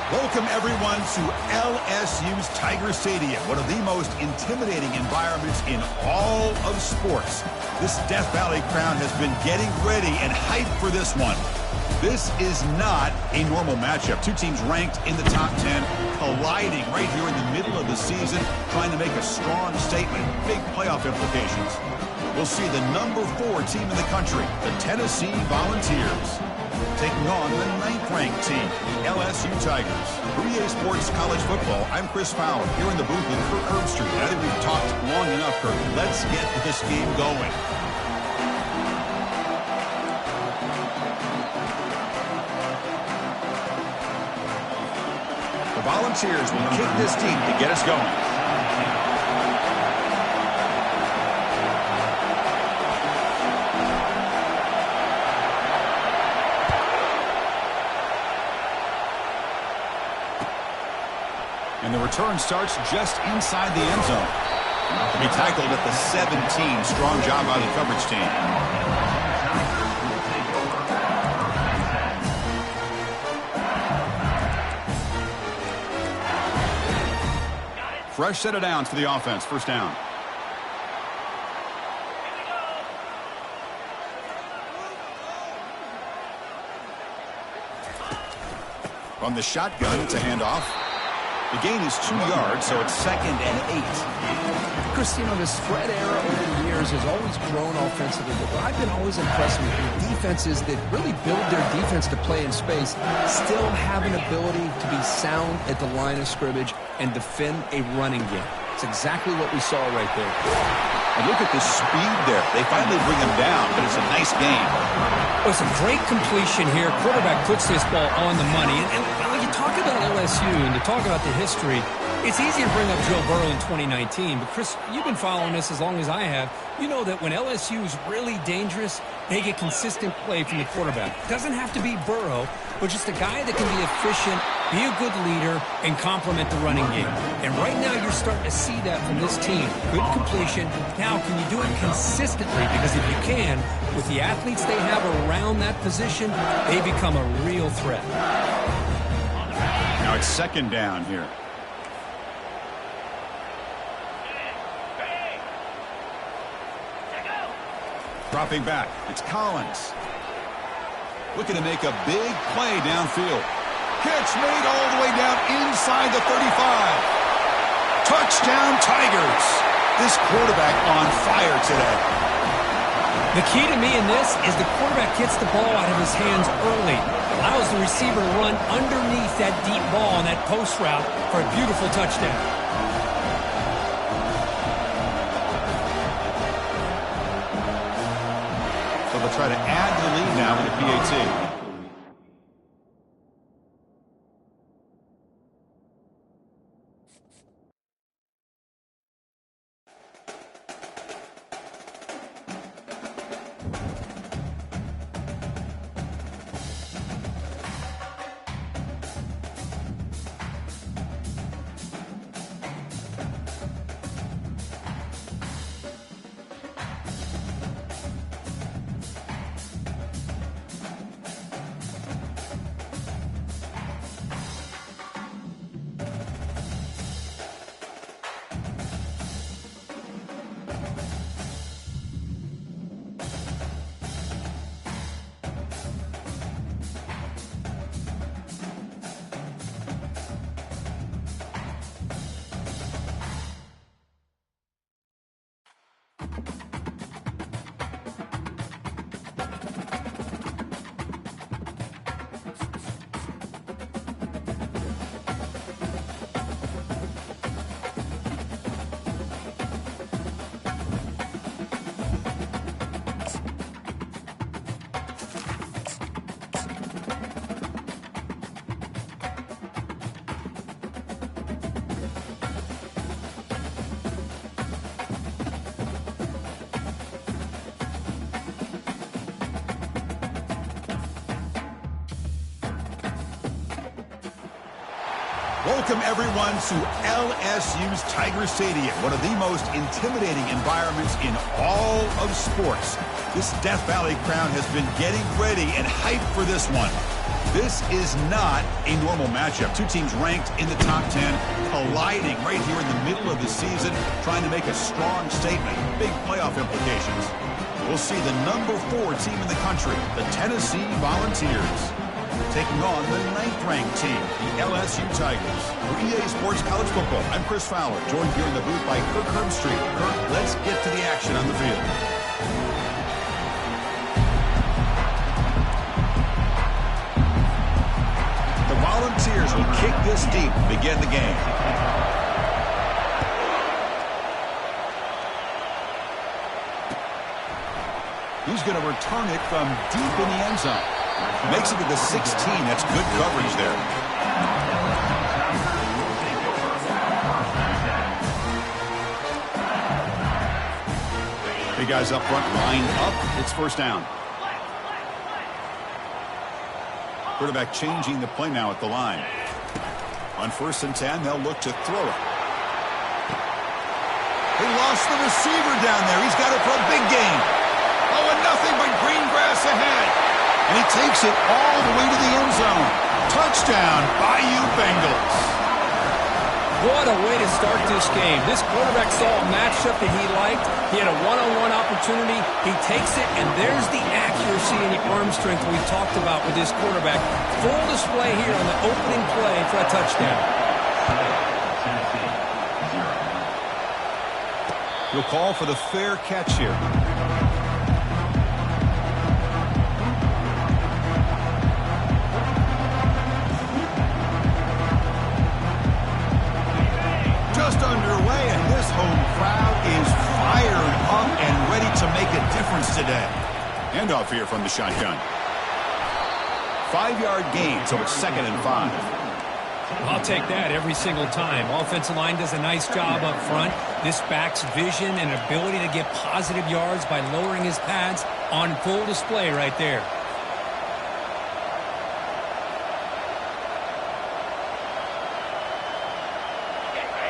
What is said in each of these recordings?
Welcome, everyone, to LSU's Tiger Stadium, one of the most intimidating environments in all of sports. This Death Valley crowd has been getting ready and hyped for this one. This is not a normal matchup. Two teams ranked in the top 10, colliding right here in the middle of the season, trying to make a strong statement, big playoff implications. We'll see the number 4 team in the country, the Tennessee Volunteers, taking on the 9th-ranked team, the LSU Tigers. For EA Sports College Football, I'm Chris Fowler, here in the booth with Kirk Herbstreit. I think we've talked long enough, Kirk. Let's get this game going. The Volunteers will kick this team to get us going. And the return starts just inside the end zone. To be tackled at the 17. Strong job by the coverage team. Fresh set of downs for the offense. First down. From the shotgun, it's a handoff. The gain is 2 yards, so it's 2nd and 8. Chris, the spread era over the years has always grown offensively, but I've been always impressed with the defenses that really build their defense to play in space, still have an ability to be sound at the line of scrimmage and defend a running game. It's exactly what we saw right there. And look at the speed there. They finally bring him down, but it's a nice game. Well, it's a great completion here. Quarterback puts this ball on the money. And when you talk about LSU and to talk about the history, it's easy to bring up Joe Burrow in 2019. But, Chris, you've been following this as long as I have. You know that when LSU is really dangerous, they get consistent play from the quarterback. It doesn't have to be Burrow, but just a guy that can be efficient, be a good leader, and complement the running game. And right now you're starting to see that from this team. Good completion. Now, can you do it consistently? Because if you can, with the athletes they have around that position, they become a real threat. Now it's 2nd down here. Dropping back, it's Collins. Looking to make a big play downfield. Catch made all the way down inside the 35. Touchdown, Tigers. This quarterback on fire today. The key to me in this is the quarterback gets the ball out of his hands early. Allows the receiver to run underneath that deep ball on that post route for a beautiful touchdown. So they'll try to add to the lead now with a PAT. Welcome, everyone, to LSU's Tiger Stadium, one of the most intimidating environments in all of sports. This Death Valley crowd has been getting ready and hyped for this one. This is not a normal matchup. Two teams ranked in the top 10, colliding right here in the middle of the season, trying to make a strong statement. Big playoff implications. We'll see the number 4 team in the country, the Tennessee Volunteers, taking on the 9th-ranked team, the LSU Tigers. For EA Sports College Football, I'm Chris Fowler, joined here in the booth by Kirk Herbstreit. Kirk, let's get to the action on the field. Volunteers will kick this deep to begin the game. He's going to return it from deep in the end zone. Makes it to the 16. That's good coverage there. Big guys up front, line up. It's first down. Quarterback changing the play now at the line. On 1st and 10, they'll look to throw it. They lost the receiver down there. He's got it for a big gain. Oh, and nothing but green grass ahead. And he takes it all the way to the end zone. Touchdown, Bayou Bengals. What a way to start this game. This quarterback saw a matchup that he liked. He had a one-on-one opportunity. He takes it, and there's the accuracy and the arm strength we talked about with this quarterback. Full display here on the opening play for a touchdown. He'll call for the fair catch here. Just underway, and this home crowd is fired up and ready to make a difference today. Handoff here from the shotgun. 5-yard gain, so it's 2nd and 5. I'll take that every single time. Offensive line does a nice job up front. This back's vision and ability to get positive yards by lowering his pads on full display right there.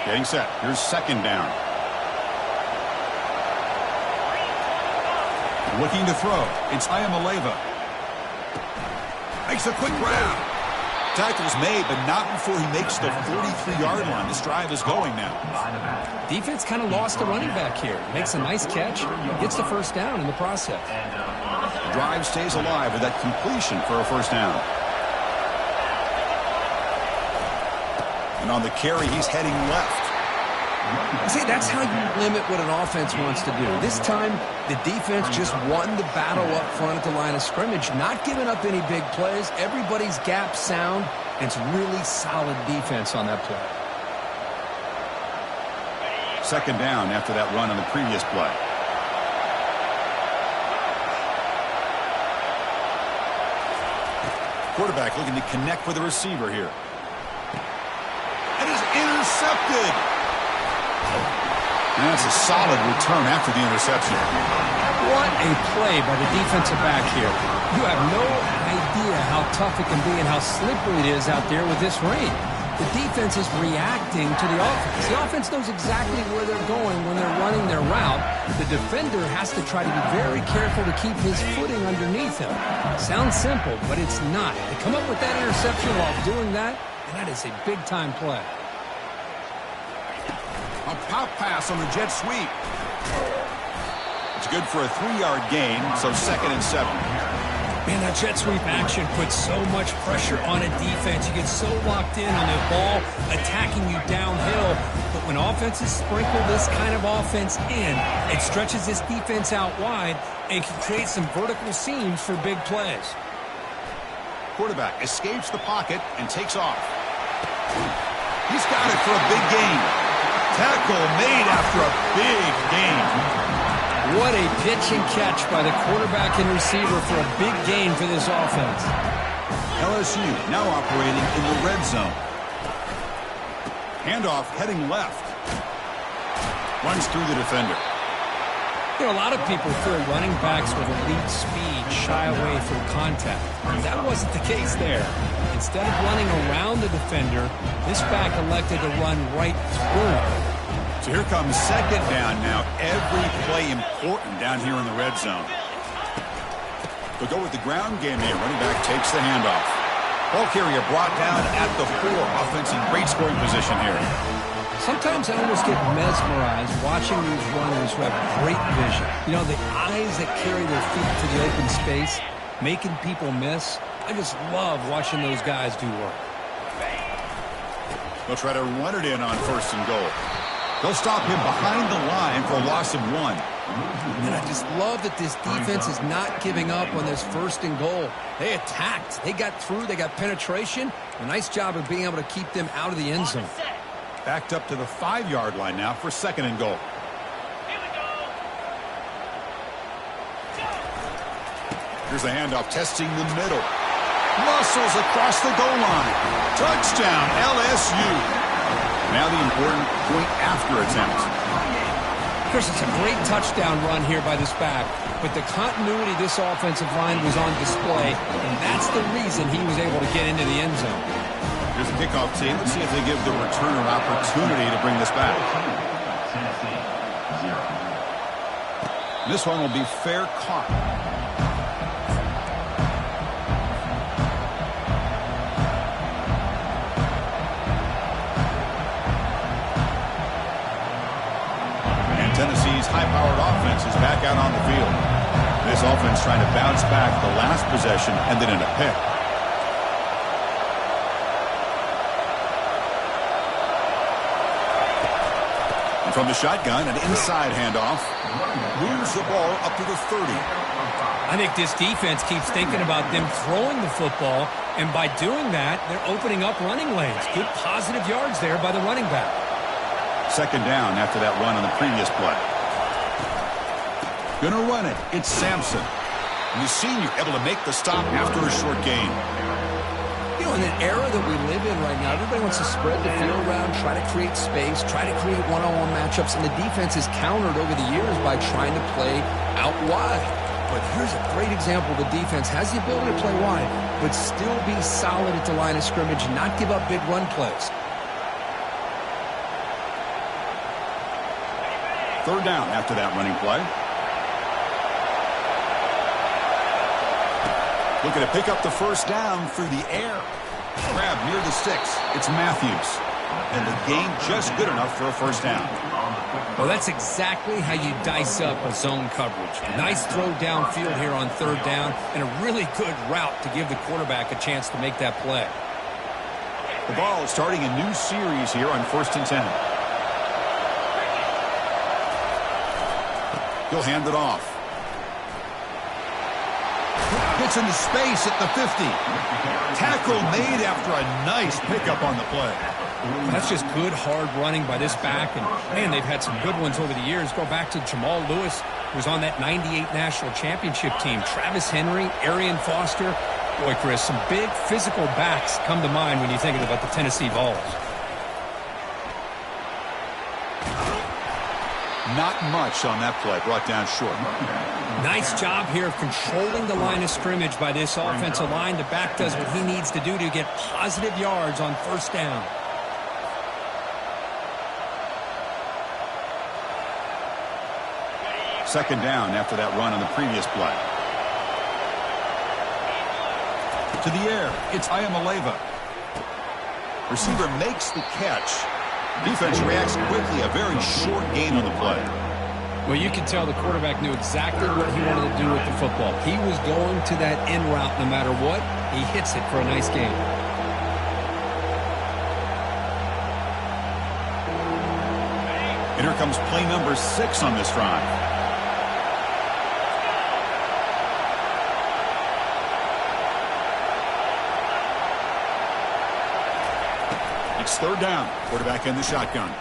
Getting set. Here's 2nd down. Looking to throw. It's Ayamaleva. Makes a quick grab. Tackle's made, but not before he makes the 43-yard line. This drive is going now. Defense kind of lost the running back here. Makes a nice catch. Gets the first down in the process. The drive stays alive with that completion for a first down. And on the carry, he's heading left. See, that's how you limit what an offense wants to do. This time, the defense just won the battle up front at the line of scrimmage, not giving up any big plays. Everybody's gap sound, and it's really solid defense on that play. 2nd down after that run on the previous play. Quarterback looking to connect with the receiver here. It is intercepted. And that's a solid return after the interception. What a play by the defensive back here. You have no idea how tough it can be and how slippery it is out there with this rain. The defense is reacting to the offense. The offense knows exactly where they're going when they're running their route. The defender has to try to be very careful to keep his footing underneath him. Sounds simple, but it's not. They come up with that interception while doing that, and that is a big-time play. A pop pass on the jet sweep. It's good for a 3-yard gain, so 2nd and 7. Man, that jet sweep action puts so much pressure on a defense. You get so locked in on the ball attacking you downhill. But when offenses sprinkle this kind of offense in, it stretches this defense out wide and can create some vertical seams for big plays. Quarterback escapes the pocket and takes off. He's got it for a big gain. Tackle made after a big gain. What a pitch and catch by the quarterback and receiver for a big gain for this offense. LSU now operating in the red zone. Handoff heading left. Runs through the defender. You know, a lot of people feel running backs with elite speed shy away from contact. That wasn't the case there. Instead of running around the defender, this back elected to run right through him. So here comes 2nd down now. Every play important down here in the red zone. They'll go with the ground game here. Running back takes the handoff. 2nd and 10. Ball carrier brought down at the 4. Offense in great scoring position here. Sometimes I almost get mesmerized watching these runners who have great vision. You know, the eyes that carry their feet to the open space, making people miss. I just love watching those guys do work. They'll try to run it in on 1st and goal. They'll stop him behind the line for a loss of 1. And I just love that this defense is not giving up on this 1st and goal. They attacked. They got through. They got penetration. A nice job of being able to keep them out of the end zone. Backed up to the 5-yard line now for 2nd and goal. Here's the handoff, testing the middle. Muscles across the goal line. Touchdown, LSU. Now the important point after attempt. Chris, it's a great touchdown run here by this back, but the continuity of this offensive line was on display, and that's the reason he was able to get into the end zone. Here's the kickoff team. Let's see if they give the returner opportunity to bring this back. This one will be fair caught. Tennessee's high-powered offense is back out on the field. This offense trying to bounce back the last possession and then in a pick. And from the shotgun, an inside handoff. Moves the ball up to the 30. I think this defense keeps thinking about them throwing the football, and by doing that, they're opening up running lanes. Good positive yards there by the running back. 2nd down after that run on the previous play. Gonna run it. It's Sampson. And the senior able to make the stop after a short gain. You know, in an era that we live in right now, everybody wants to spread the field around, try to create space, try to create one-on-one matchups, and the defense is countered over the years by trying to play out wide. But here's a great example. The defense has the ability to play wide, but still be solid at the line of scrimmage and not give up big run plays. 3rd down after that running play. Looking to pick up the 1st down through the air. Grab near the sticks. It's Matthews. And the gain just good enough for a 1st down. Well, that's exactly how you dice up a zone coverage. Nice throw downfield here on 3rd down, and a really good route to give the quarterback a chance to make that play. The ball is starting a new series here on 1st and 10. He'll hand it off. Gets into space at the 50. Tackle made after a nice pickup on the play. That's just good, hard running by this back. And, man, they've had some good ones over the years. Go back to Jamal Lewis, who was on that 98 National Championship team. Travis Henry, Arian Foster. Boy, Chris, some big physical backs come to mind when you think about the Tennessee Vols. Not much on that play, brought down short. Nice job here of controlling the line of scrimmage by this offensive line. The back does what he needs to do to get positive yards on 1st down. Second down after that run on the previous play. To the air, it's Ayamaleva. Receiver makes the catch. Defense reacts quickly, a very short gain on the play. Well, you can tell the quarterback knew exactly what he wanted to do with the football. He was going to that in route no matter what. He hits it for a nice gain. And here comes play number 6 on this drive. It's 3rd down. Quarterback in the shotgun.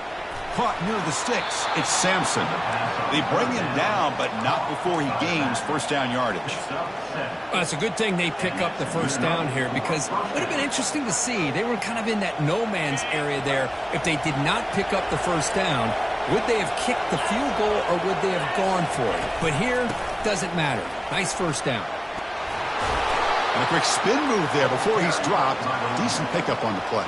Caught near the sticks. It's Sampson. They bring him down, but not before he gains 1st down yardage. Well, it's a good thing they pick up the 1st down here, because it would have been interesting to see. They were kind of in that no man's area there. If they did not pick up the 1st down, would they have kicked the field goal or would they have gone for it? But here, doesn't matter. Nice 1st down. And a quick spin move there before he's dropped. Decent pickup on the play.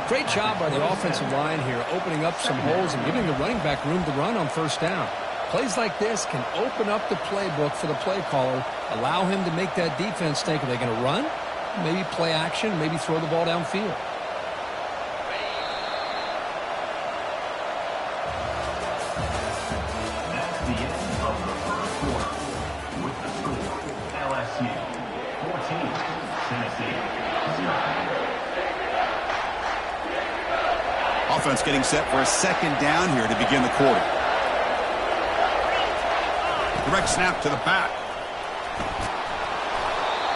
Great job by the offensive line here, opening up some holes and giving the running back room to run on 1st down. Plays like this can open up the playbook for the play caller, allow him to make that defense think, are they going to run maybe play action, maybe throw the ball downfield. That's the end of the first quarter. With the score, LSU 14, Tennessee 0. Offense getting set for a second down here to begin the quarter. Direct snap to the back.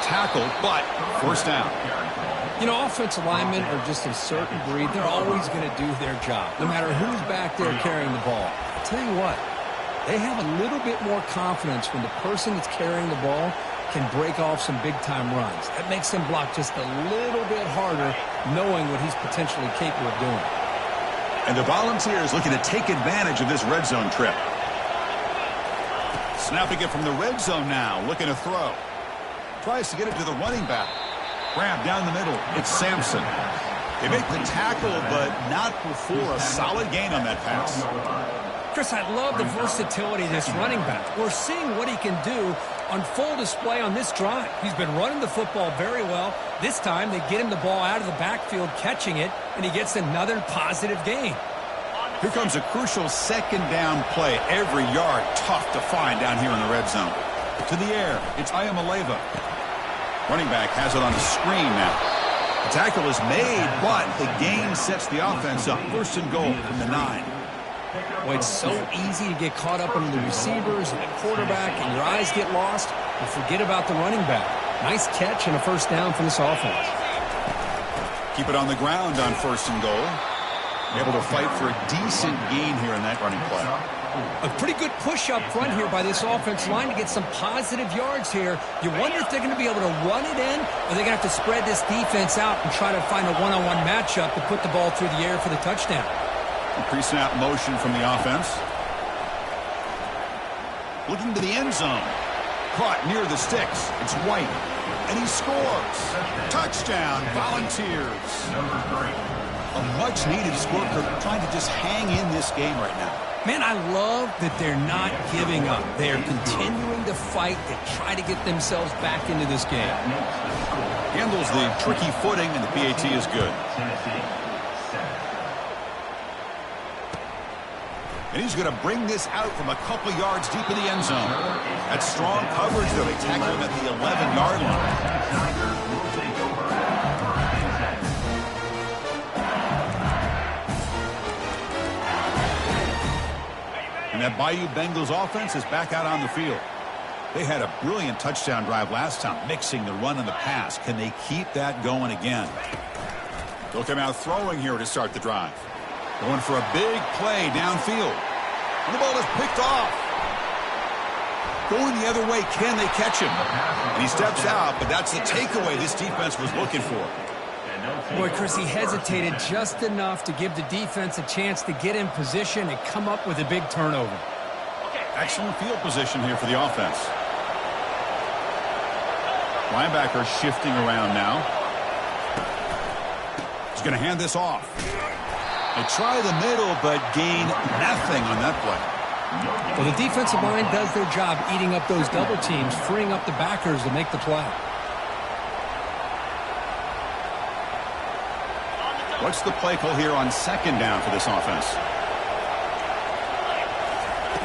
Tackle, but first down. You know, offensive linemen are just a certain breed. They're always going to do their job, no matter who's back there carrying the ball. I'll tell you what, they have a little bit more confidence when the person that's carrying the ball can break off some big-time runs. That makes them block just a little bit harder, knowing what he's potentially capable of doing. And the Volunteers looking to take advantage of this red zone trip. Snapping it from the red zone now, looking to throw. Tries to get it to the running back. Grab down the middle. It's Sampson. They make the tackle, but not before a solid gain on that pass. Chris, I love the versatility of this running back. We're seeing what he can do on full display on this drive. He's been running the football very well. This time, they get him the ball out of the backfield, catching it, and he gets another positive gain. Here comes a crucial second down play. Every yard tough to find down here in the red zone. To the air, it's Ayamaleva. Running back has it on the screen now. The tackle is made, but the gain sets the offense up. First and goal from the 9. Well, it's so easy to get caught up in the receivers and the quarterback, and your eyes get lost. You forget about the running back. Nice catch and a first down for this offense. Keep it on the ground on first and goal. Able to fight for a decent gain here in that running play. A pretty good push up front here by this offense line to get some positive yards here. You wonder if they're going to be able to run it in, or they're going to have to spread this defense out and try to find a one-on-one matchup to put the ball through the air for the touchdown. Pre-snap motion from the offense. Looking to the end zone. Caught near the sticks. It's White. And he scores. Touchdown, Volunteers. A much-needed score. They're trying to just hang in this game right now. Man, I love that they're not giving up. They are continuing to fight to try to get themselves back into this game. Handles the tricky footing, and the PAT is good. And he's going to bring this out from a couple yards deep in the end zone. That's strong coverage, though. They tackle him at the 11-yard line. And that Bayou Bengals offense is back out on the field. They had a brilliant touchdown drive last time, mixing the run and the pass. Can they keep that going again? They'll come out throwing here to start the drive. Going for a big play downfield. And the ball is picked off. Going the other way, can they catch him? And he steps out, but that's the takeaway this defense was looking for. Boy, Chris, he hesitated just enough to give the defense a chance to get in position and come up with a big turnover. Excellent field position here for the offense. Linebacker shifting around now. He's going to hand this off. They try the middle, but gain nothing on that play. Well, the defensive line does their job eating up those double teams, freeing up the backers to make the play. What's the play call here on second down for this offense?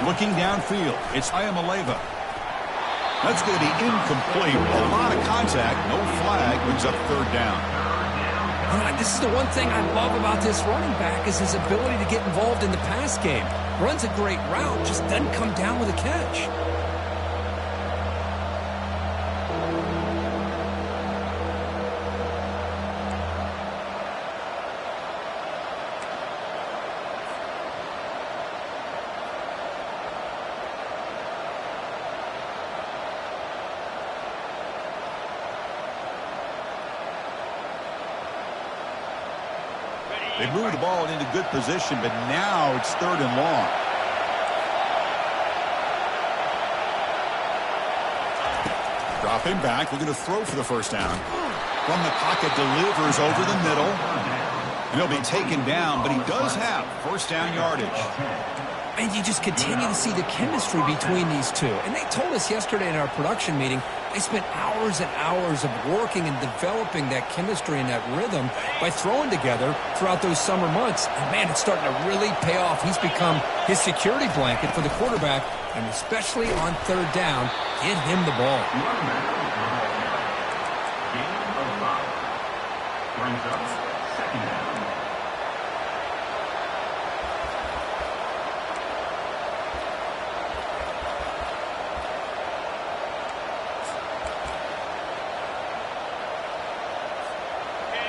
Looking downfield, it's Ayamaleva. That's going to be incomplete. A lot of contact, no flag, brings up third down. You know, this is the one thing I love about this running back is his ability to get involved in the pass game. Runs a great route, just doesn't come down with a catch. They moved the ball into good position, but now it's third and long. Dropping back, looking to throw for the first down. From the pocket, delivers over the middle. And he'll be taken down, but he does have first down yardage. And you just continue to see the chemistry between these two. And they told us yesterday in our production meeting, they spent hours and hours of working and developing that chemistry and that rhythm by throwing together throughout those summer months. And, man, it's starting to really pay off. He's become his security blanket for the quarterback, and especially on third down, give him the ball. Gain of 5. Brings up second down.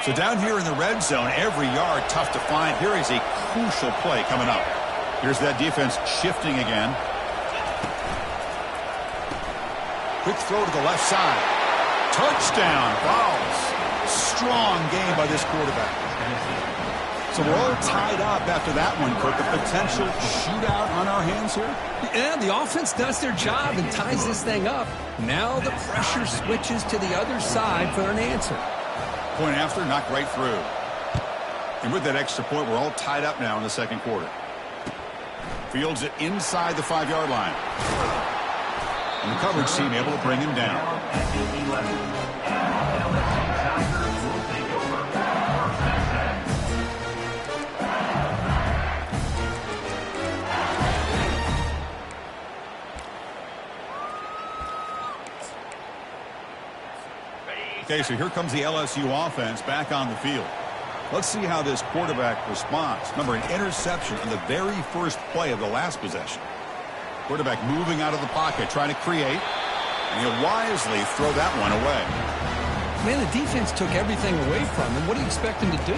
So down here in the red zone, every yard tough to find. Here is a crucial play coming up. Here's that defense shifting again. Quick throw to the left side. Touchdown. Fouls. Strong game by this quarterback. So we're all tied up after that one, Kurt. The potential shootout on our hands here. Yeah, the offense does their job and ties this thing up. Now the pressure switches to the other side for an answer. Point after, knocked right through. And with that extra point, we're all tied up now in the second quarter. Fields it inside the 5-yard line. And the coverage team able to bring him down. Okay, so here comes the LSU offense back on the field. Let's see how this quarterback responds. Remember, an interception on the very first play of the last possession. Quarterback moving out of the pocket, trying to create, and he'll wisely throw that one away. Man, the defense took everything away from him. What do you expect him to do?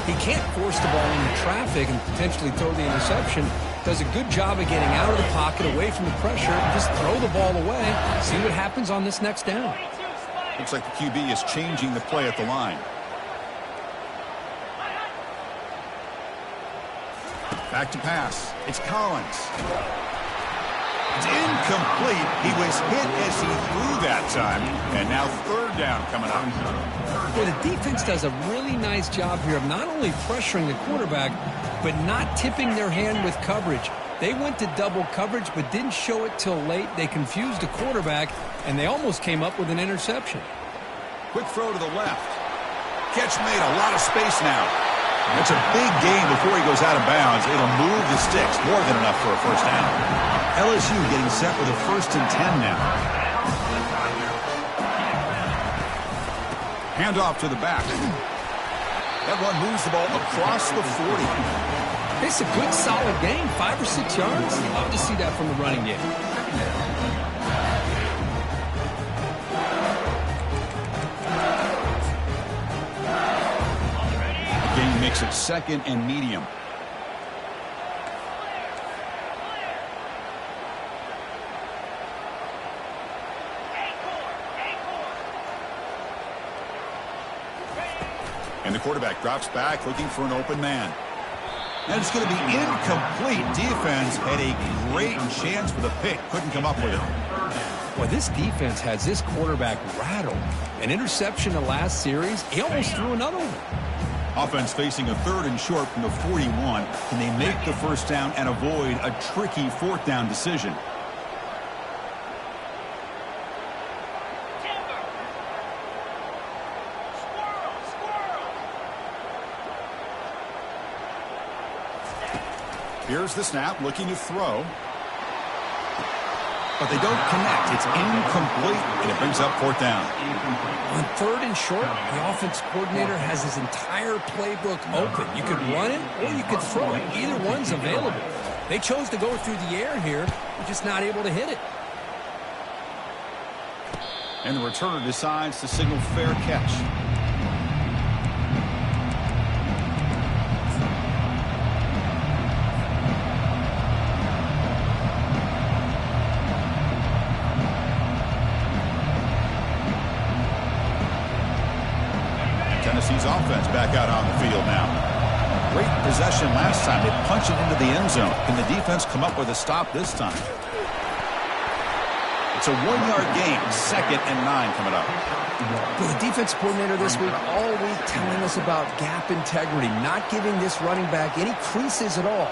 He can't force the ball into traffic and potentially throw the interception. Does a good job of getting out of the pocket, away from the pressure, and just throw the ball away. See what happens on this next down. Looks like the QB is changing the play at the line. Back to pass. It's Collins. It's incomplete. He was hit as he threw that time. And now third down coming up. Well, the defense does a really nice job here of not only pressuring the quarterback, but not tipping their hand with coverage. They went to double coverage, but didn't show it till late. They confused the quarterback, and they almost came up with an interception. Quick throw to the left. Catch made, a lot of space now. It's a big gain before he goes out of bounds. It'll move the sticks, more than enough for a first down. LSU getting set with a 1st and 10 now. Handoff to the back. That one moves the ball across the 40. It's a good, solid game, 5 or 6 yards. Love to see that from the running game. The game makes it 2nd and medium. And the quarterback drops back, looking for an open man. And it's going to be incomplete. Defense had a great chance for the pick. Couldn't come up with it. Well, this defense has this quarterback rattled. An interception the last series. He almost threw another one. Offense facing a 3rd and short from the 41. Can they make the first down and avoid a tricky 4th down decision? Here's the snap, looking to throw. But they don't connect. It's incomplete, and it brings up 4th down. On 3rd and short, the offense coordinator has his entire playbook open. You could run it or you could throw it. Either one's available. They chose to go through the air here. They're just not able to hit it. And the returner decides to signal fair catch. Tennessee's offense back out on the field now. Great possession last time. They punch it into the end zone. Can the defense come up with a stop this time? It's a 1-yard gain. 2nd and 9 coming up. Well, the defense coordinator this week all week telling us about gap integrity, not giving this running back any creases at all.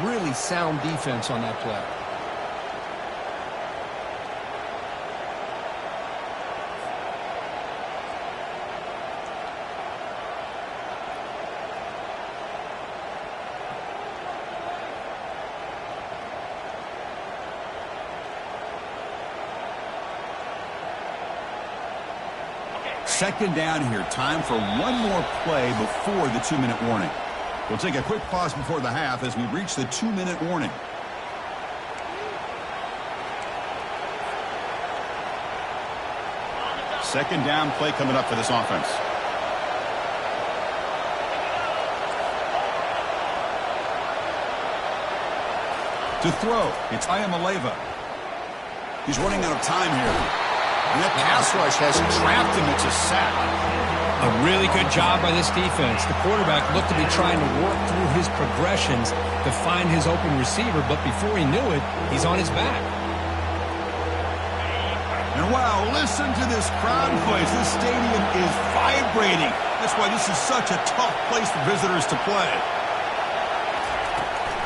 Really sound defense on that play. Second down here. Time for one more play before the 2-minute warning. We'll take a quick pause before the half as we reach the 2-minute warning. Second down play coming up for this offense. To throw, it's Ayamaleva. He's running out of time here. And that pass rush has trapped him. It's a sack. A really good job by this defense. The quarterback looked to be trying to work through his progressions to find his open receiver, but before he knew it, he's on his back. And wow, listen to this crowd noise. This stadium is vibrating. That's why this is such a tough place for visitors to play.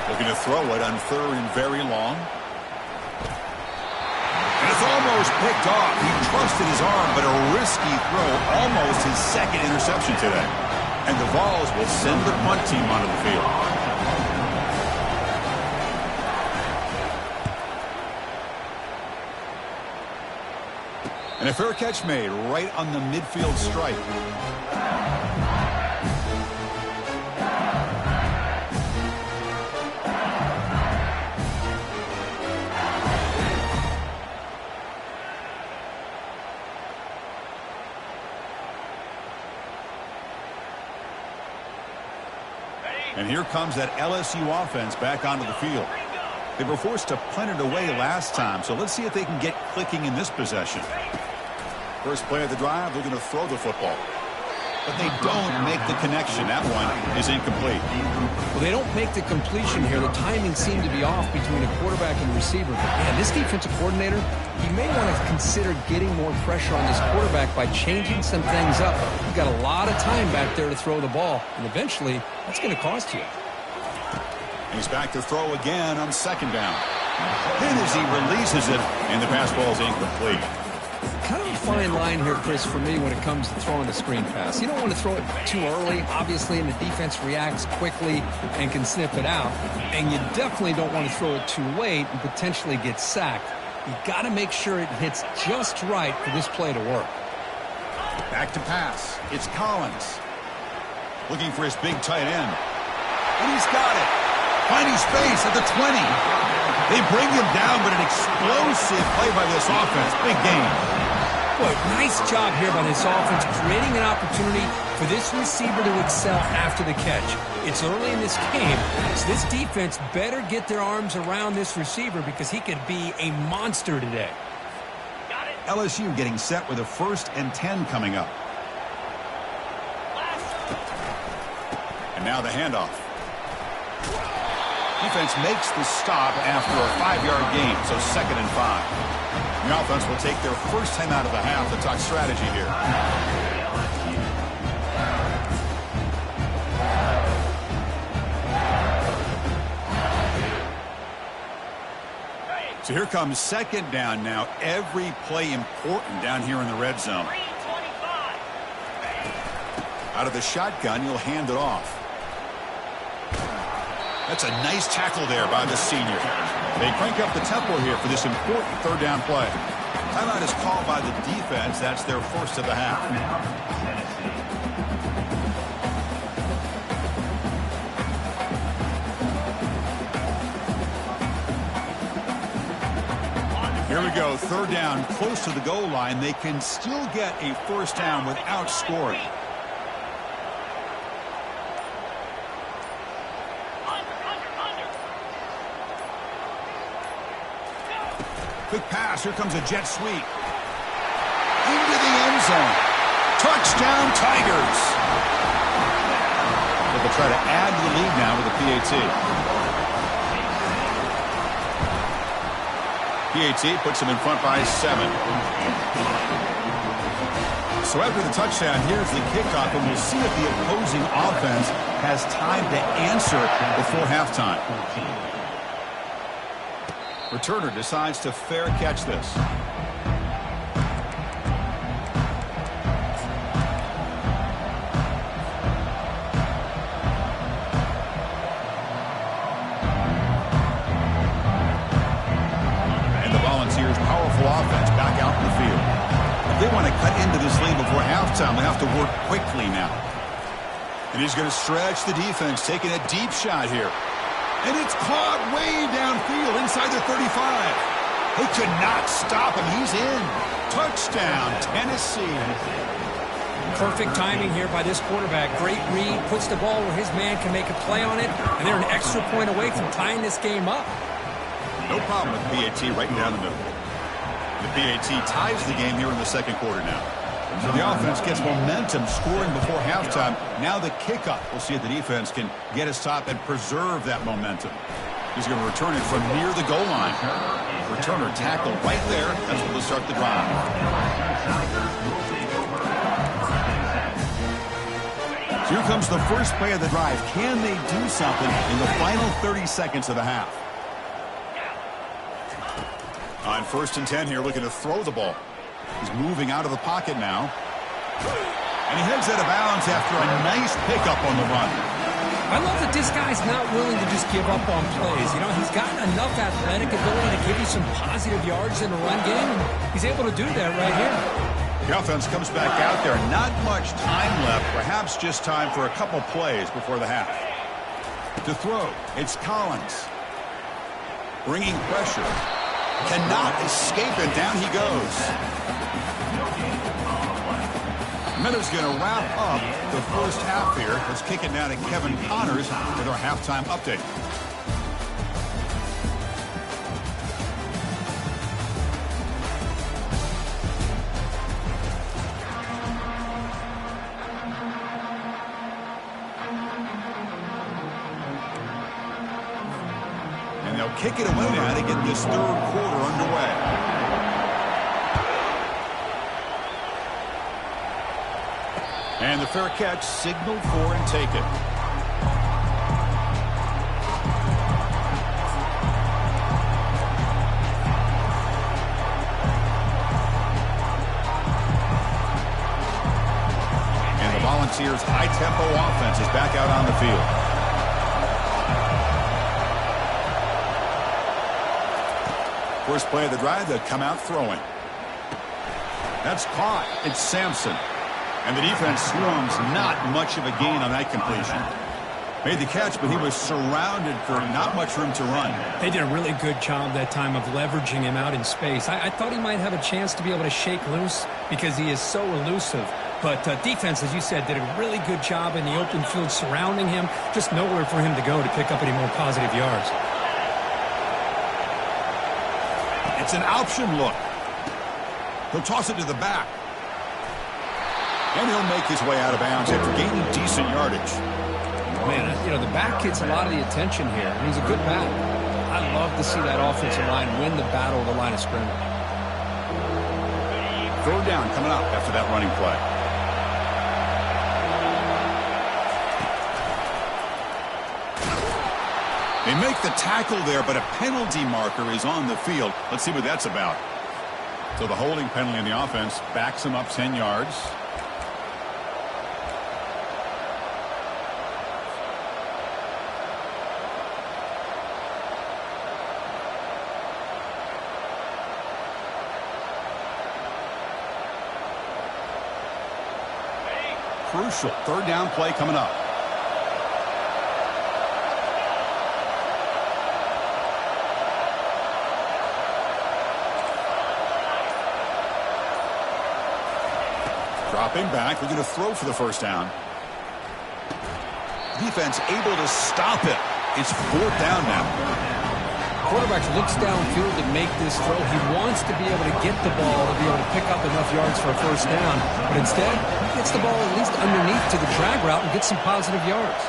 Looking to throw it on third and very long. And it's almost picked off. He trusted his arm, but a risky throw, almost his second interception today. And the Vols will send the punt team onto the field. And a fair catch made right on the midfield stripe. And here comes that LSU offense back onto the field. They were forced to punt it away last time, so let's see if they can get clicking in this possession. First play of the drive, they're going to throw the football. But they don't make the connection. That one is incomplete. Well, they don't make the completion here. The timing seemed to be off between a quarterback and receiver. But, man, this defensive coordinator, he may want to consider getting more pressure on this quarterback by changing some things up. You've got a lot of time back there to throw the ball, and eventually that's going to cost you. He's back to throw again on second down. And as he releases it, and the pass ball is incomplete. Kind of a fine line here, Chris, for me when it comes to throwing the screen pass. You don't want to throw it too early, obviously, and the defense reacts quickly and can sniff it out. And you definitely don't want to throw it too late and potentially get sacked. You got to make sure it hits just right for this play to work. Back to pass. It's Collins. Looking for his big tight end. And he's got it. Finding space at the 20. They bring him down, but an explosive play by this offense. Big game. Boy, nice job here by this offense, creating an opportunity for this receiver to excel after the catch. It's early in this game, so this defense better get their arms around this receiver because he could be a monster today. LSU getting set with a 1st and 10 coming up. And now the handoff. Defense makes the stop after a 5-yard gain, so 2nd and 5. The offense will take their first time out of the half to talk strategy here. So here comes second down now. Every play important down here in the red zone. Out of the shotgun, you'll hand it off. That's a nice tackle there by the senior. They crank up the tempo here for this important 3rd down play. Timeout is called by the defense. That's their first of the half. Here we go. 3rd down, close to the goal line. They can still get a 1st down without scoring. Quick pass. Here comes a jet sweep. Into the end zone. Touchdown, Tigers. They'll try to add to the lead now with a PAT. PAT puts them in front by 7. So after the touchdown, here's the kickoff, and we'll see if the opposing offense has time to answer before halftime. Returner decides to fair catch this. And the Volunteers' powerful offense back out in the field. If they want to cut into this lead before halftime, they have to work quickly now. And he's going to stretch the defense, taking a deep shot here. And it's caught way downfield inside the 35. They could not stop him. He's in. Touchdown, Tennessee. Perfect timing here by this quarterback. Great read, puts the ball where his man can make a play on it, and they're an extra point away from tying this game up. No problem with PAT right down the middle. The PAT ties the game here in the second quarter now. So the offense gets momentum scoring before halftime. Now the kickoff. We'll see if the defense can get a stop and preserve that momentum. He's going to return it from near the goal line. Returner tackled right there. That's what will start the drive. So here comes the first play of the drive. Can they do something in the final 30 seconds of the half? On 1st and 10 here, looking to throw the ball. He's moving out of the pocket now. And he heads out of bounds after a nice pickup on the run. I love that this guy's not willing to just give up on plays. You know, he's got enough athletic ability to give you some positive yards in the run game, and he's able to do that right here. The offense comes back out there. Not much time left. Perhaps just time for a couple plays before the half. To throw, it's Collins. Bringing pressure. Cannot escape it. Down he goes. Miller's going to wrap up the first half here. Let's kick it now to Kevin Connors with our halftime update. And they'll kick it away now to get this third quarter underway. And the fair catch signaled for and taken. And the Volunteers' high-tempo offense is back out on the field. First play of the drive, they'll come out throwing. That's caught. It's Sampson. And the defense swarms, not much of a gain on that completion. Made the catch, but he was surrounded for not much room to run. They did a really good job that time of leveraging him out in space. I thought he might have a chance to be able to shake loose because he is so elusive. But defense, as you said, did a really good job in the open field surrounding him. Just nowhere for him to go to pick up any more positive yards. It's an option look. He'll toss it to the back. And he'll make his way out of bounds after gaining decent yardage. Man, you know, the back gets a lot of the attention here. And he's a good back. I love to see that offensive line win the battle of the line of scrimmage. Third down coming up after that running play. They make the tackle there, but a penalty marker is on the field. Let's see what that's about. So the holding penalty in the offense backs him up 10 yards. Crucial third down play coming up. Dropping back, we're going to throw for the first down. Defense able to stop it. It's fourth down now. Quarterback looks downfield to make this throw. He wants to be able to get the ball to be able to pick up enough yards for a first down. But instead, he gets the ball at least underneath to the drag route and gets some positive yards.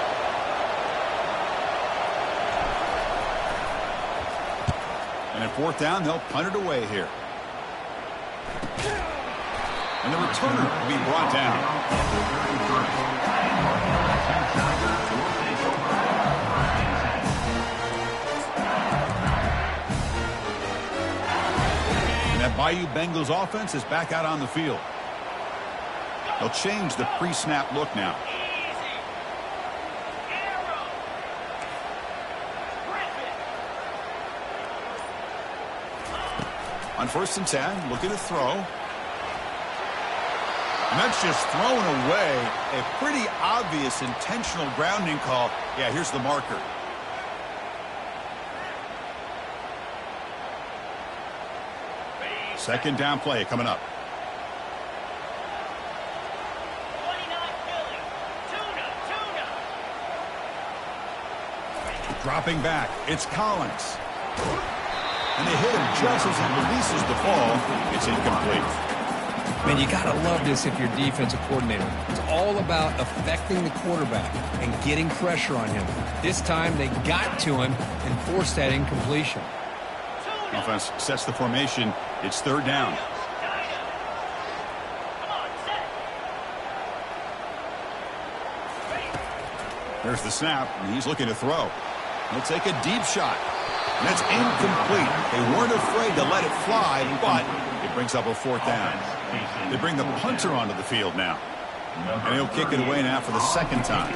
And at fourth down, they'll punt it away here. And the returner will be brought down. And that Bayou Bengals offense is back out on the field. They'll change the pre-snap look now. On 1st and 10, looking to throw. And that's just thrown away. A pretty obvious intentional grounding call. Yeah, here's the marker. Second down play coming up. Dropping back, it's Collins. And they hit him just as he releases the ball. It's incomplete. Man, you got to love this if you're defensive coordinator. It's all about affecting the quarterback and getting pressure on him. This time they got to him and forced that incompletion. Offense sets the formation. It's 3rd down. There's the snap, and he's looking to throw. He'll take a deep shot. And it's incomplete. They weren't afraid to let it fly, but it brings up a 4th down. They bring the punter onto the field now. And he'll kick it away now for the 2nd time.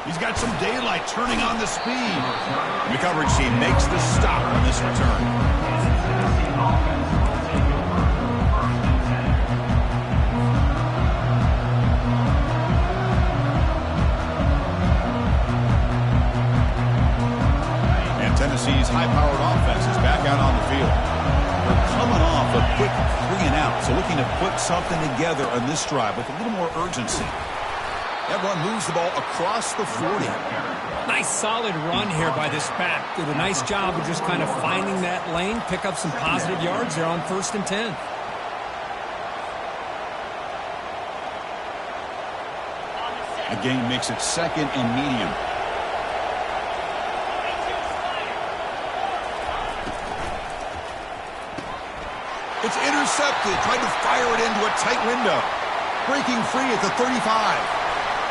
He's got some daylight turning on the speed. And the coverage team makes the stop on this return. Tennessee's high-powered offense is back out on the field. They're coming off a quick 3-and-out, so looking to put something together on this drive with a little more urgency. Everyone moves the ball across the 40. Nice solid run here by this back. Did a nice job of just kind of finding that lane, pick up some positive yards there on 1st and 10. The game makes it 2nd and medium. It's intercepted. Tried to fire it into a tight window. Breaking free at the 35.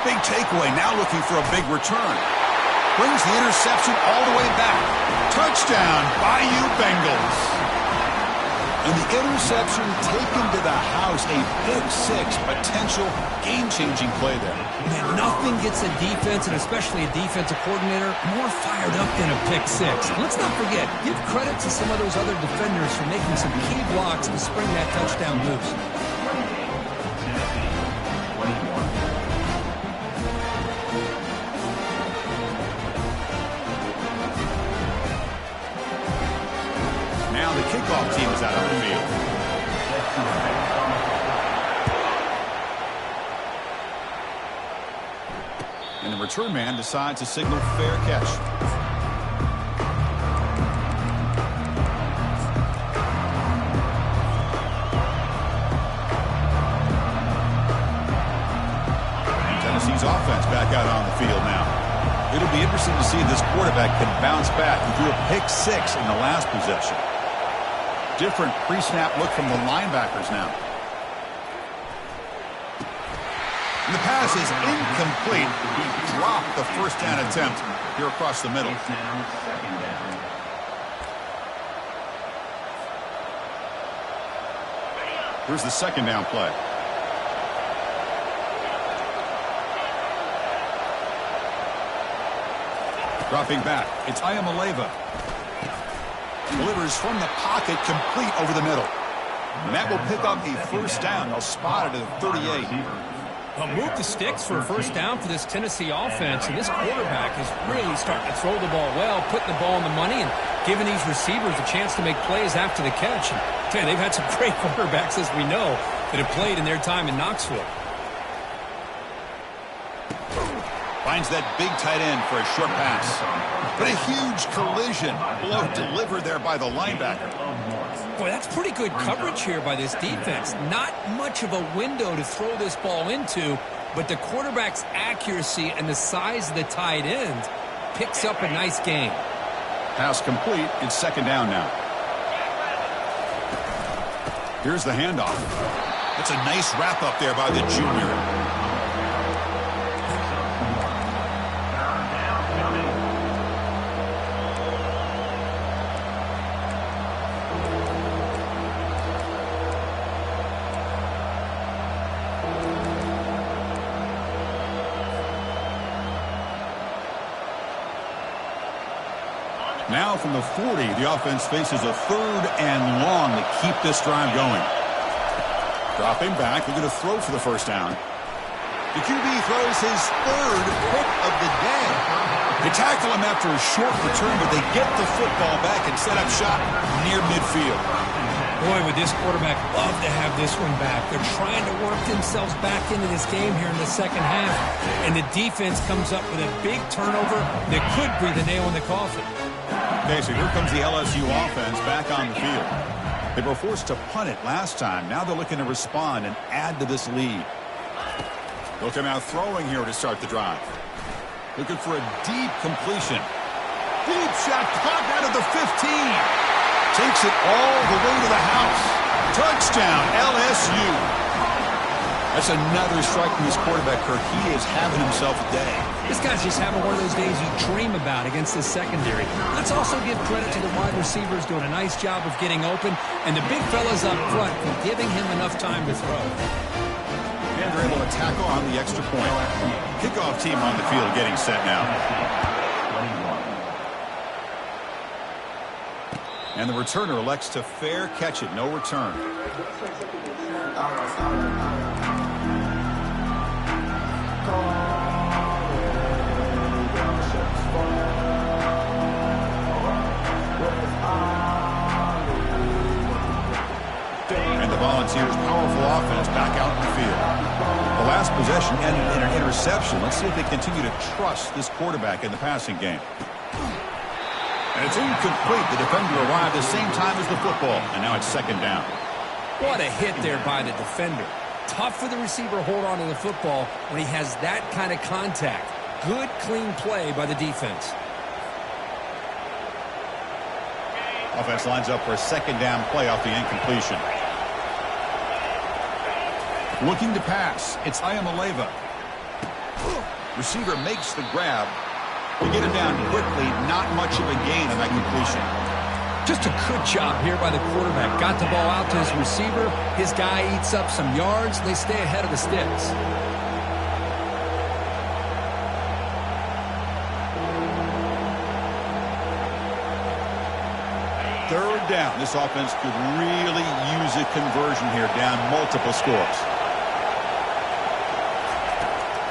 Big takeaway. Now looking for a big return. Brings the interception all the way back. Touchdown, Bayou Bengals. And the interception taken to the house. A big 6 potential game-changing play there. Man, nothing gets a defense, and especially a defensive coordinator, more fired up than a pick 6. Let's not forget, give credit to some of those other defenders for making some key blocks to spring that touchdown loose. Now the kickoff team is out on the field. And the return man decides to signal fair catch. And Tennessee's offense back out on the field now. It'll be interesting to see if this quarterback can bounce back. He threw a pick 6 in the last possession. Different pre-snap look from the linebackers now. And the pass is incomplete. He dropped the 1st down attempt here across the middle. Here's the 2nd down play. Dropping back, it's Ayamaleva. Delivers from the pocket, complete over the middle. And that will pick up a 1st down. They'll spot it at 38. Well, move the sticks for a 1st down for this Tennessee offense, and this quarterback is really starting to throw the ball well, putting the ball on the money, and giving these receivers a chance to make plays after the catch. And I tell you, they've had some great quarterbacks, as we know, that have played in their time in Knoxville. Finds that big tight end for a short pass. But a huge collision blow delivered there by the linebacker. Boy, that's pretty good coverage here by this defense. Not much of a window to throw this ball into, but the quarterback's accuracy and the size of the tight end picks up a nice gain. Pass complete. It's second down now. Here's the handoff. That's a nice wrap up there by the junior. Now from the 40, the offense faces a third and long to keep this drive going. Dropping back, they're going to throw for the first down. The QB throws his third pick of the day. They tackle him after a short return, but they get the football back and set up shop near midfield. Boy, would this quarterback love to have this one back. They're trying to work themselves back into this game here in the second half, and the defense comes up with a big turnover that could breathe a nail in the coffin. Okay, so here comes the LSU offense back on the field. They were forced to punt it last time. Now they're looking to respond and add to this lead. They'll come out throwing here to start the drive. Looking for a deep completion. Deep shot caught out of the 15. Takes it all the way to the house. Touchdown, LSU. That's another strike from his quarterback, Kirk. He is having himself a day. This guy's just having one of those days you dream about against the secondary. Let's also give credit to the wide receivers doing a nice job of getting open, and the big fellas up front for giving him enough time to throw. And they're able to tackle on the extra point. Kickoff team on the field getting set now. And the returner elects to fair catch it. No return. And the Volunteers' powerful offense back out in the field. The last possession ended in an interception. Let's see if they continue to trust this quarterback in the passing game. And it's incomplete. The defender arrived the same time as the football, and now it's second down. What a hit there by the defender. Tough for the receiver to hold on to the football when he has that kind of contact. Good, clean play by the defense. Offense lines up for a second down play off the incompletion. Looking to pass. It's Ayamaleva. Receiver makes the grab. They get it down quickly. Not much of a gain on that completion. Just a good job here by the quarterback. Got the ball out to his receiver. His guy eats up some yards. They stay ahead of the sticks. Third down. This offense could really use a conversion here, down multiple scores.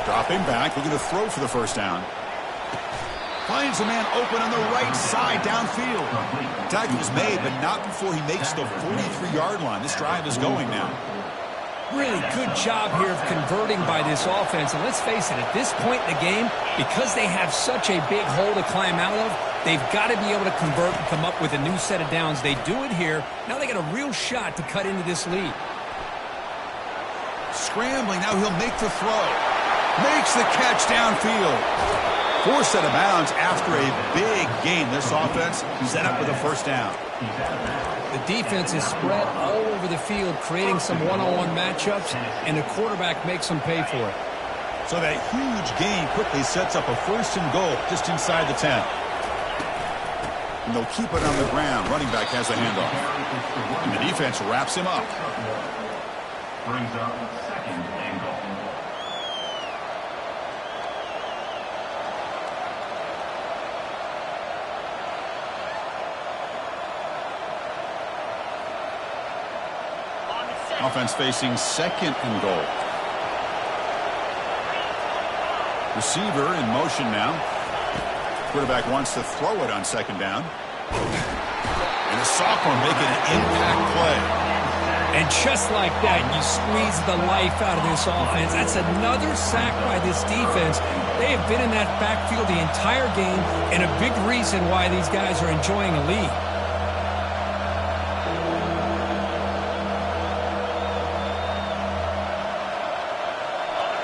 Dropping back. We're going to throw for the first down. Finds a man open on the right side downfield. Tackle is made, but not before he makes the 43-yard line. This drive is going now. Really good job here of converting by this offense. And let's face it, at this point in the game, because they have such a big hole to climb out of, they've got to be able to convert and come up with a new set of downs. They do it here. Now they got a real shot to cut into this lead. Scrambling. Now he'll make the throw. Makes the catch downfield. Forced out of bounds after a big gain. This offense set up with a first down. The defense is spread all over the field, creating some one-on-one matchups, and the quarterback makes them pay for it. So that huge gain quickly sets up a first and goal just inside the 10. And they'll keep it on the ground. Running back has the handoff. And the defense wraps him up. Brings up second and goal. Offense facing second and goal. Receiver in motion now. Quarterback wants to throw it on second down. And a sophomore making an impact play. And just like that, you squeeze the life out of this offense. That's another sack by this defense. They have been in that backfield the entire game, and a big reason why these guys are enjoying a lead.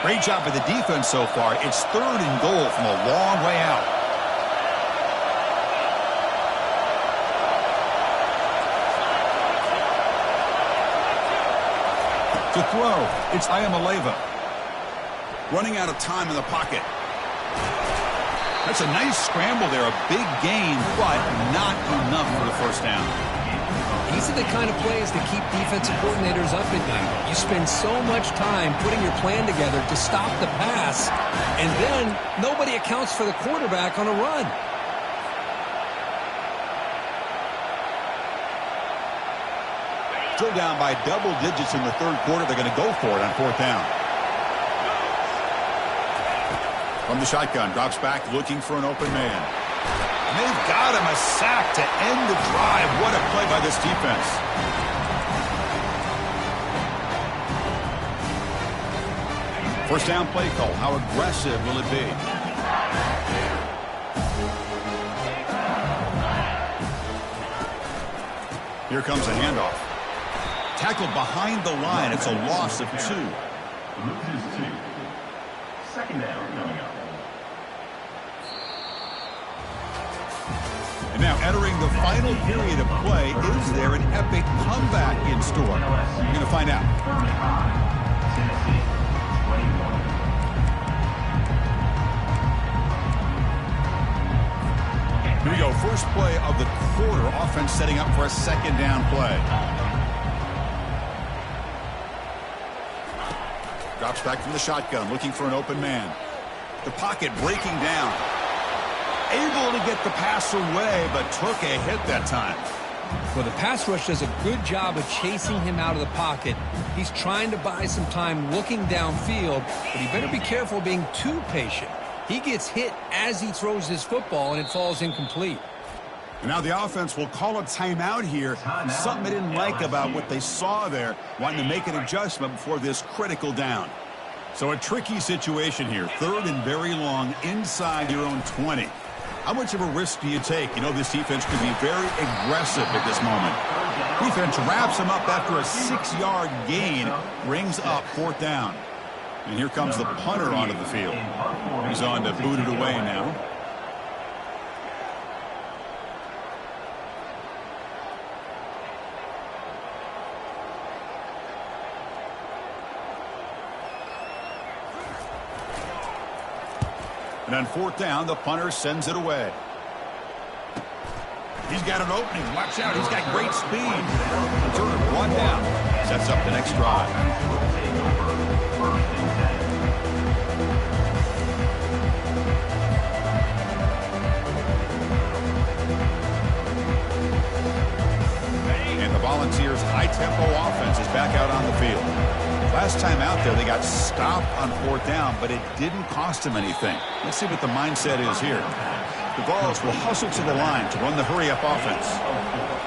Great job by the defense so far. It's third and goal from a long way out. To throw, it's Ayamaleva. Running out of time in the pocket. That's a nice scramble there, a big gain, but not enough for the first down. These are the kind of plays that keep defensive coordinators up at night. You spend so much time putting your plan together to stop the pass, and then nobody accounts for the quarterback on a run. Still down by double digits in the third quarter. They're going to go for it on fourth down. From the shotgun, drops back looking for an open man. And they've got him, a sack to end the drive. What a play by this defense. First down play call. How aggressive will it be? Here comes a handoff. Tackled behind the line. It's a loss of 2. Loses 2. Second down coming up. And now entering the final period of play, is there an epic comeback in store? We're going to find out. Tennessee, 21. Here we go. First play of the quarter. Offense setting up for a second down play. Drops back from the shotgun, looking for an open man. The pocket breaking down. Able to get the pass away, but took a hit that time. Well, the pass rush does a good job of chasing him out of the pocket. He's trying to buy some time looking downfield, but he better be careful being too patient. He gets hit as he throws his football, and it falls incomplete. And now the offense will call a timeout here. Something they didn't like about what they saw there, wanting to make an adjustment before this critical down. So a tricky situation here. Third and very long inside your own 20. How much of a risk do you take? You know this defense could be very aggressive at this moment. Defense wraps him up after a 6-yard gain, brings up fourth down. And here comes the punter onto the field. He's on to boot it away now. And on fourth down, the punter sends it away. He's got an opening. Watch out. He's got great speed. Return brought down. Sets up the next drive. And the Volunteers' high-tempo offense is back out on the field. Last time out there, they got stopped on fourth down, but it didn't cost them anything. Let's see what the mindset is here. The Vols will hustle to the line to run the hurry-up offense.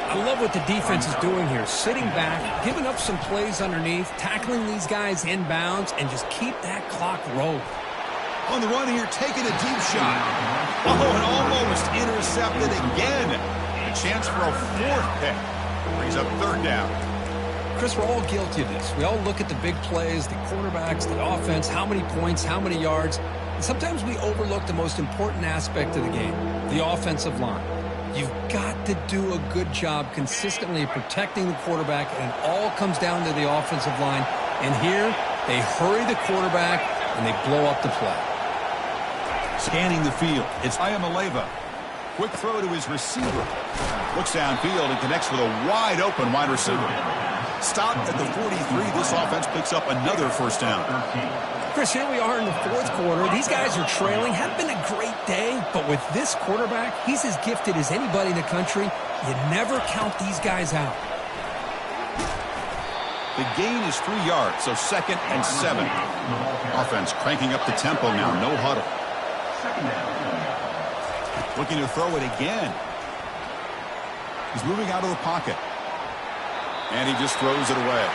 I love what the defense is doing here. Sitting back, giving up some plays underneath, tackling these guys inbounds, and just keep that clock rolling. On the run here, taking a deep shot. Oh, and almost intercepted again. A chance for a fourth pick. Brings up third down. Chris, we're all guilty of this. We all look at the big plays, the quarterbacks, the offense, how many points, how many yards. And sometimes we overlook the most important aspect of the game, the offensive line. You've got to do a good job consistently protecting the quarterback, and it all comes down to the offensive line. And here, they hurry the quarterback, and they blow up the play. Scanning the field, it's Ayamaleva. Quick throw to his receiver. Looks downfield and connects with a wide-open wide receiver. Stopped at the 43. This offense picks up another first down. Chris, here we are in the fourth quarter. These guys are trailing. Hadn't been a great day, but with this quarterback, he's as gifted as anybody in the country. You never count these guys out. The gain is 3 yards, so second and 7. Offense cranking up the tempo now. No huddle. Looking to throw it again. He's moving out of the pocket. And he just throws it away.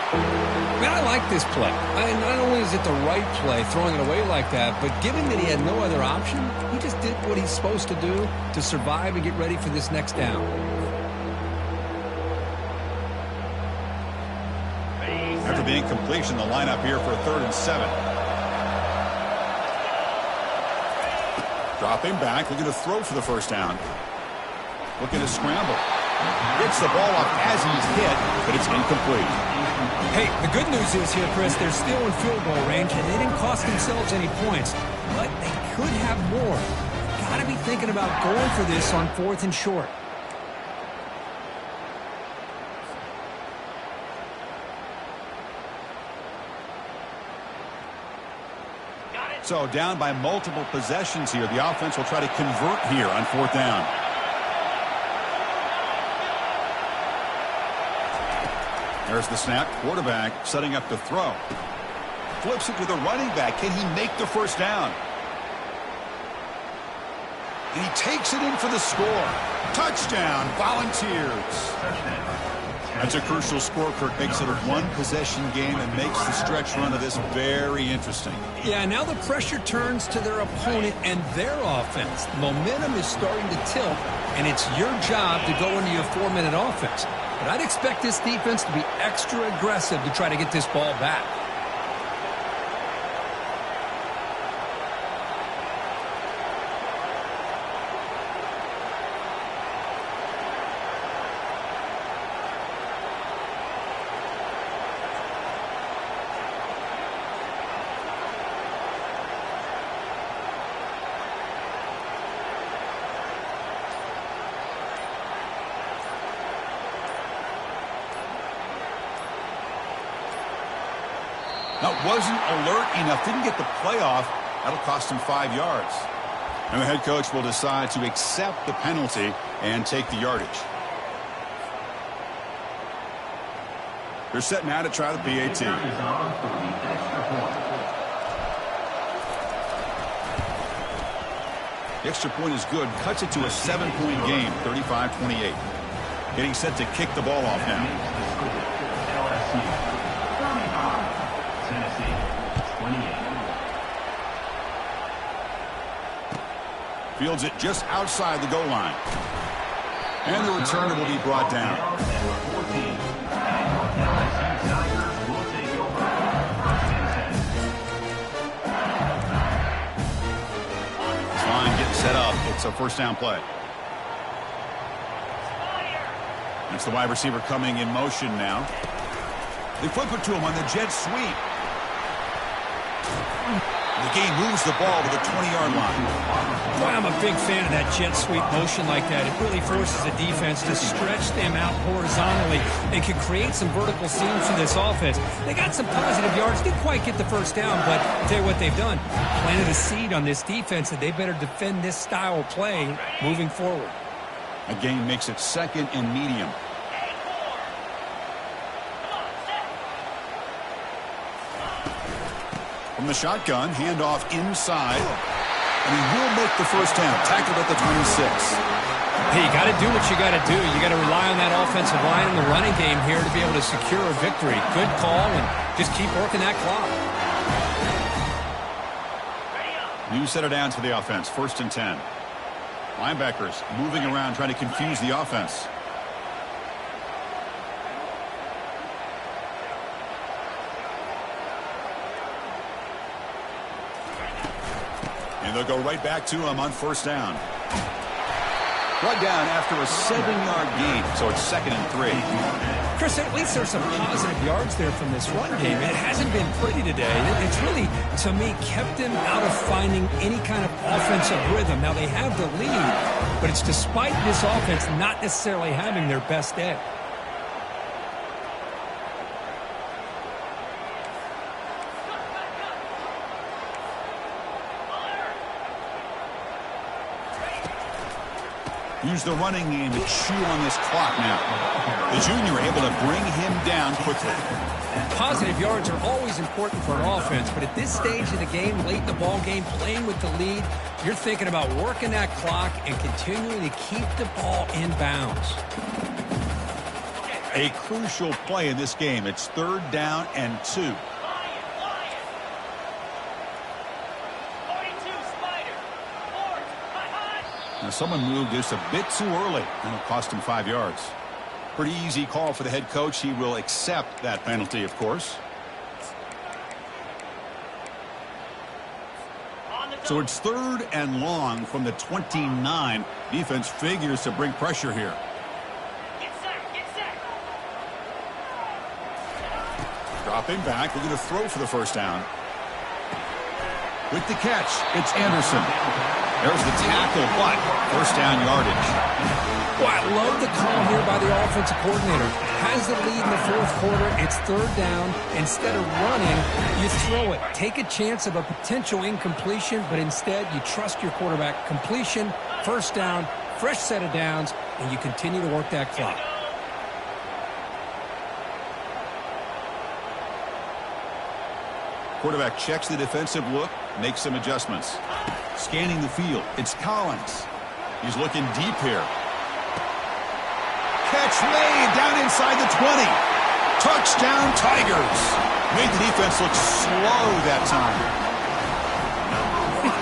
Man, I like this play. Not only is it the right play, throwing it away like that, but given that he had no other option, he just did what he's supposed to do to survive and get ready for this next down. After the incompletion, the lineup here for a 3rd and 7. Dropping back, looking to throw for the first down. Looking to scramble. Gets the ball off as he's hit, but it's incomplete. Hey, the good news is here, Chris, they're still in field goal range, and they didn't cost themselves any points, but they could have more. Got to be thinking about going for this on 4th and short. So down by multiple possessions here. The offense will try to convert here on 4th down. There's the snap. Quarterback setting up to throw. Flips it to the running back. Can he make the first down? And he takes it in for the score. Touchdown, Volunteers. That's a crucial score. Kirk makes it a one-possession game and makes the stretch run of this very interesting. Yeah, now the pressure turns to their opponent and their offense. The momentum is starting to tilt, and it's your job to go into your 4-minute offense. But I'd expect this defense to be extra aggressive to try to get this ball back. That wasn't alert enough. Didn't get the playoff. That'll cost him 5 yards. And the head coach will decide to accept the penalty and take the yardage. They're setting out to try the PAT. The extra point is good. Cuts it to a 7-point game, 35-28. Getting set to kick the ball off now. Fields it just outside the goal line. And the returner will be brought down. This line getting set up. It's a first down play. It's the wide receiver coming in motion now. They flip it to him on the jet sweep. The game moves the ball to the 20-yard line. Boy, I'm a big fan of that jet sweep motion like that. It really forces the defense to stretch them out horizontally and can create some vertical seams for this offense. They got some positive yards. Didn't quite get the first down, but I'll tell you what they've done. Planted a seed on this defense that they better defend this style of play moving forward. A gain makes it 2nd and medium. From the shotgun, handoff inside, and he will make the first down. Tackled at the 26. Hey, you got to do what you got to do. You got to rely on that offensive line in the running game here to be able to secure a victory. Good call, and just keep working that clock. New setter down to the offense, 1st and 10. Linebackers moving around, trying to confuse the offense. And they'll go right back to him on 1st down. Brought down after a 7-yard gain, so it's 2nd and 3. Chris, at least there's some positive yards there from this run game. It hasn't been pretty today. It's really, to me, kept them out of finding any kind of offensive rhythm. Now, they have the lead, but it's despite this offense not necessarily having their best day. Use the running game to chew on this clock now. The junior able to bring him down quickly. Positive yards are always important for an offense, but at this stage of the game, late in the ball game, playing with the lead, you're thinking about working that clock and continuing to keep the ball in bounds. A crucial play in this game. It's 3rd down and 2. Now someone moved this a bit too early, and it'll cost him 5 yards. Pretty easy call for the head coach. He will accept that penalty, of course. So it's 3rd and long from the 29. Defense figures to bring pressure here. Dropping back, we're going to throw for the first down. With the catch, it's Anderson. There's the tackle, but first down yardage. Well, I love the call here by the offensive coordinator. Has the lead in the fourth quarter. It's third down. Instead of running, you throw it. Take a chance of a potential incompletion, but instead you trust your quarterback. Completion, first down, fresh set of downs, and you continue to work that clock. Quarterback checks the defensive look, makes some adjustments. Scanning the field, it's Collins. He's looking deep here. Catch made down inside the 20. Touchdown Tigers. Made the defense look slow that time.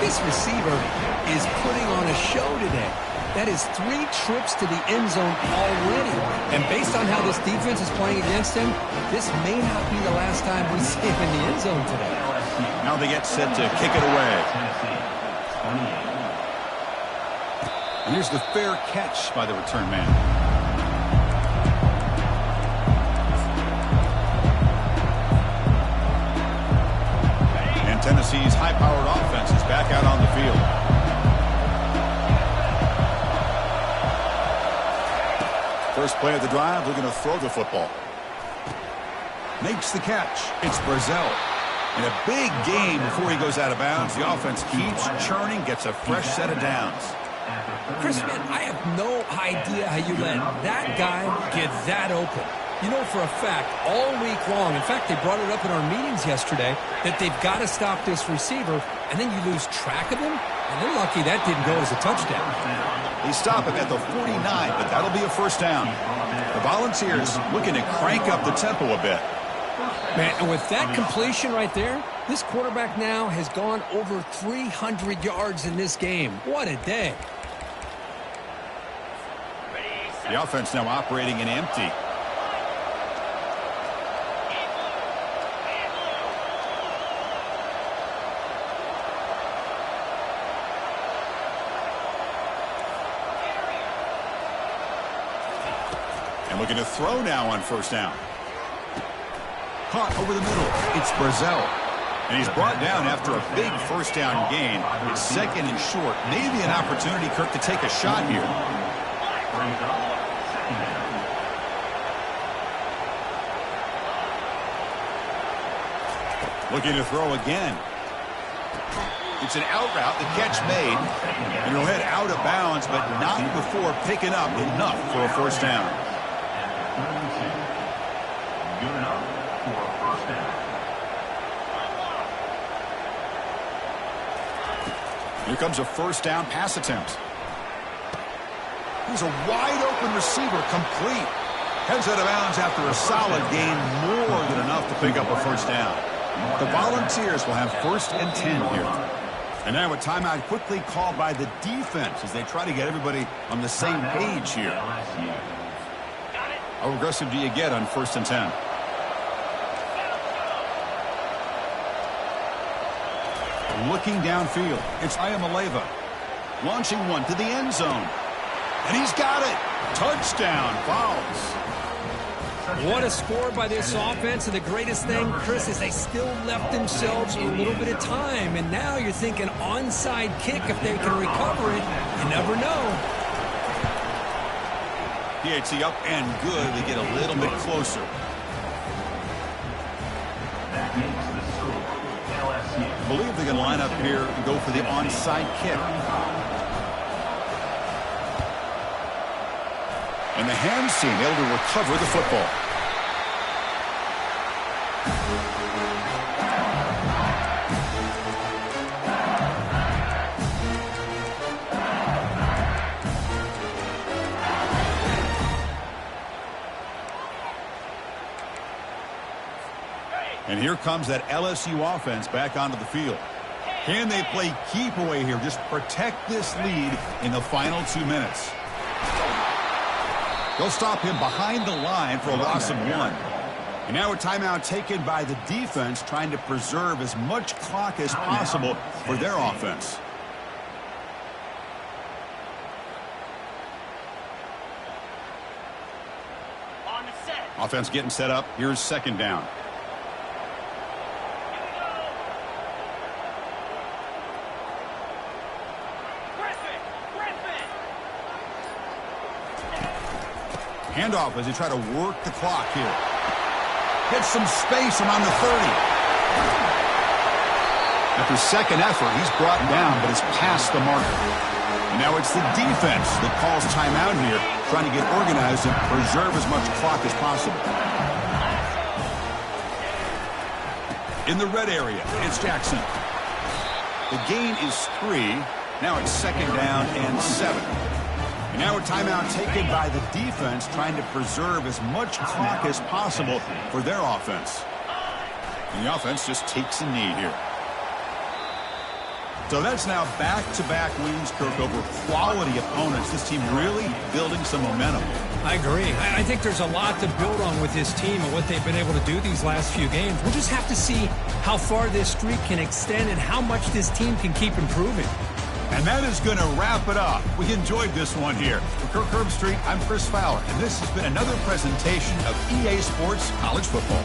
This receiver is putting on a show today. That is 3 trips to the end zone already. And based on how this defense is playing against him, this may not be the last time we see him in the end zone today. Now they get set to kick it away. And here's the fair catch by the return man. And Tennessee's high-powered offense is back out on the field. First play of the drive, we're going to throw the football. Makes the catch. It's Brazil. In a big game before he goes out of bounds, the offense keeps churning, gets a fresh set of downs. Chris, man, I have no idea how you let that guy get that open. You know for a fact, all week long, in fact, they brought it up in our meetings yesterday, that they've got to stop this receiver, and then you lose track of him, and they're lucky that didn't go as a touchdown. They stop him at the 49, but that'll be a first down. The Volunteers looking to crank up the tempo a bit. Man, and with that completion right there, this quarterback now has gone over 300 yards in this game. What a day. The offense now operating in empty. And looking to throw now on first down. Caught over the middle. It's Brazil. And he's brought down after a big first down gain. It's second and short. Maybe an opportunity, Kirk, to take a shot here. Looking to throw again. It's an out route. The catch made. And he'll head out of bounds, but not before picking up enough for a first down. Good enough for a first down. Here comes a first down pass attempt. Here's a wide open receiver, complete. Heads out of bounds after a solid gain, more than enough to pick up a first down. The Volunteers will have first and 10 here. And now a timeout quickly called by the defense as they try to get everybody on the same page here. How aggressive do you get on first and 10? Looking downfield, it's Ayamaleva. Launching one to the end zone. And he's got it. Touchdown, Vols. What a score by this offense, and the greatest thing, Chris, is they still left themselves a little bit of time, and now you're thinking onside kick if they can recover it. You never know. PAT up and good. They get a little bit closer. That makes the score LSU. I believe they can line up here and go for the onside kick. And the hands team able to recover the football. And here comes that LSU offense back onto the field. Can they play keep away here? Just protect this lead in the final 2 minutes. They'll stop him behind the line for a loss of 1. And now a timeout taken by the defense, trying to preserve as much clock as possible for their offense. Offense getting set up. Here's second down. Handoff as they try to work the clock here. Gets some space around the 30. After second effort, he's brought down, but is past the marker. And now it's the defense that calls timeout here, trying to get organized and preserve as much clock as possible. In the red area, it's Jackson. The gain is 3. Now it's second down and 7. And now a timeout taken by the defense, trying to preserve as much clock as possible for their offense. And the offense just takes a knee here. So that's now back-to-back wins, Kirk, over quality opponents. This team really building some momentum. I agree. I think there's a lot to build on with this team and what they've been able to do these last few games. We'll just have to see how far this streak can extend and how much this team can keep improving. And that is going to wrap it up. We enjoyed this one here. For Kirk Herbstreit, I'm Chris Fowler, and this has been another presentation of EA Sports College Football.